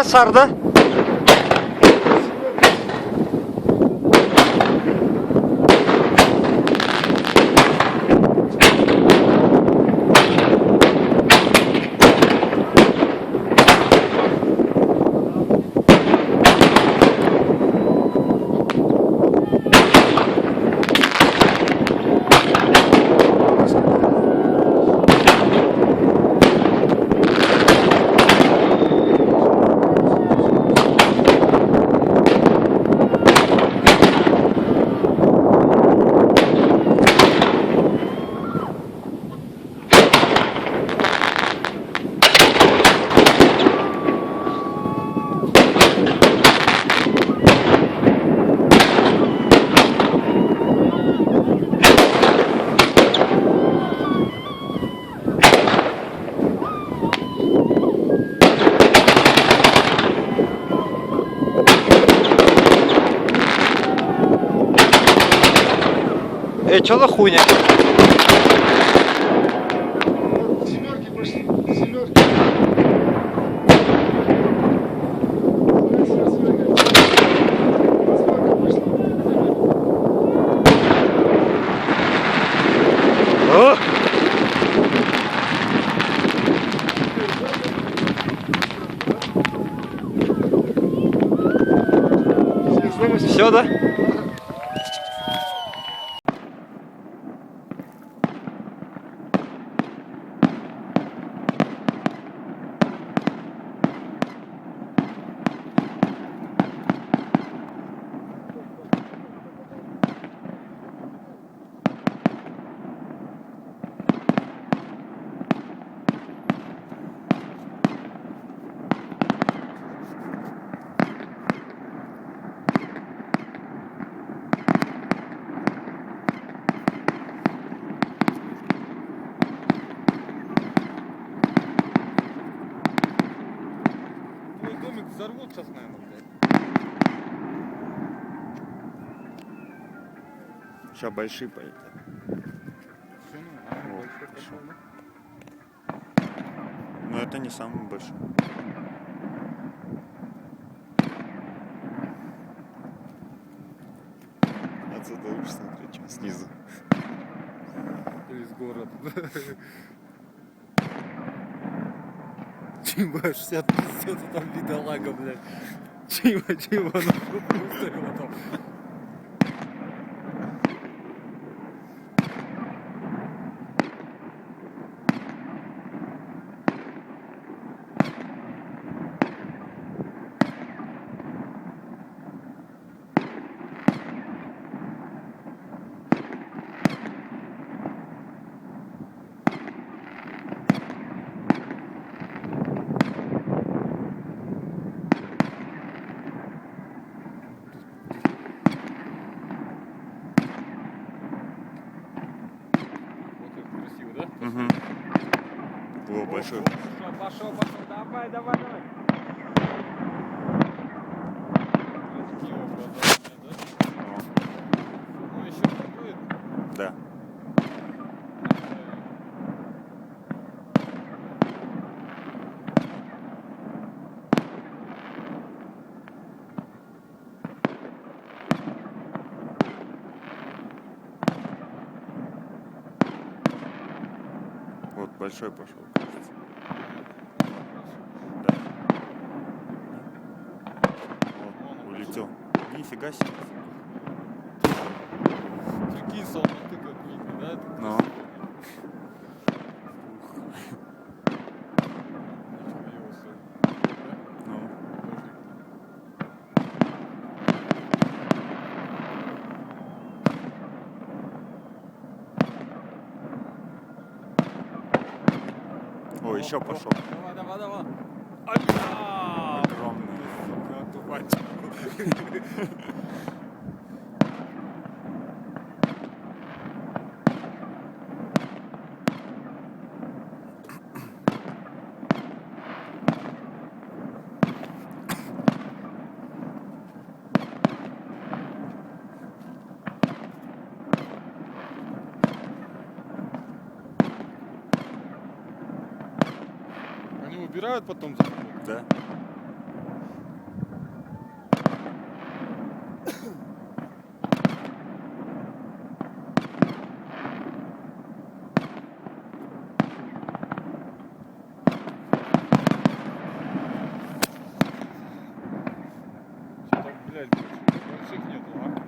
да, сар, да? Что за хуйня? Семерки пошли, семерки. О! Все, да? Взорвут сейчас, наверное, блядь. Сейчас большие полетят. Но это не самый большой. Отсюда лучше смотреть, чем снизу. Весь город. Чимба 60 пиздец, там бедолага, блядь. Чимба, ну выставила там. Угу. О, большой. Пошел, давай. Ну еще будет? Да. Вот большой пошел, кажется. Да. О, улетел. Нифига себе. Прикинь, солнце ты как видно, да? Ну. О, еще пошел. Давай. Огромный. Они убирают потом? Да. Блядь, больших нету, а?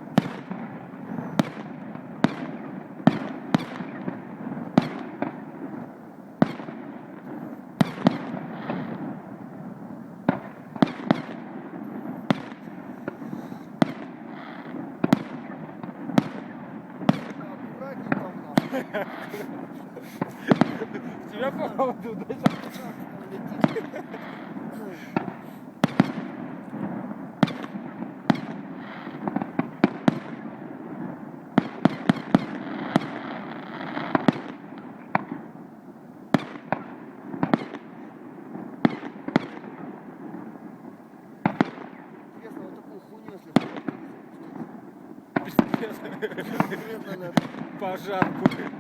Аккуратней там, нахуй. Тебя походу даже. Интересно, вот такую хуйню, если надо. Пожар будет.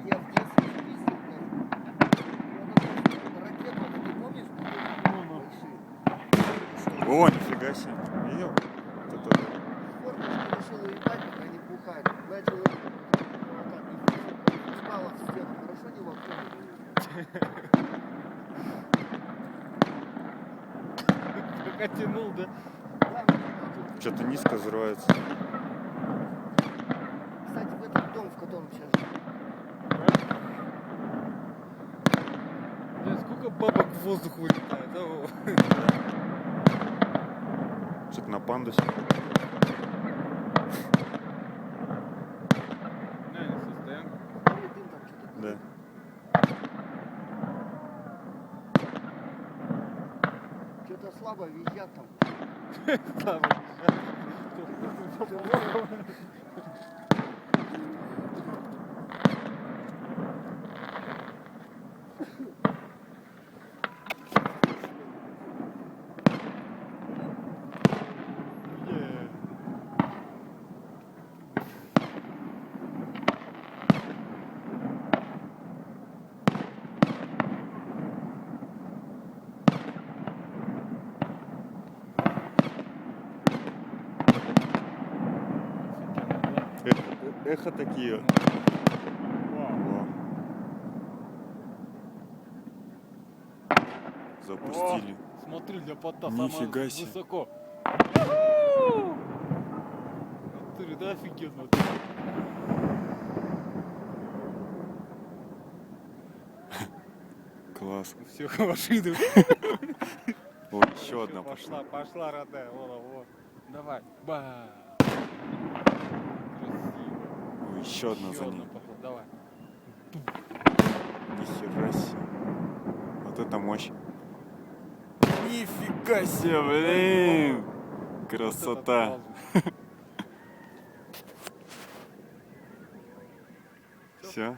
Я в детстве ездил, ракеты, вот ты помнишь? Большие. О, нифига себе. Видел? Вот это. Форму решил уебать, пока не бухали. Начал вот так, не впускала в стену. Хорошо не воткнули. Пока тянул, да? Да, Что-то низко взрывается. кстати, в этот дом, в котором сейчас живу. Блядь, сколько бабок в воздух вылетает, а? Вова? Что-то на пандусе. Не, не состоянка. Смотри, дым там что-то. Да. Что-то слабо визжат там. Слава. Эхо такие. Во. Запустили. Смотри, для пота Нифига самое себе. высоко. Ты да офигенно. Класс. Все, машины. Вот еще одна пошла. Пошла, родная. Во. Давай. Ба. Красиво. Ой, еще одна за одна ней. пошла. Давай. Нихера себе. Вот это мощь. Нифига себе, блин. Красота. Все.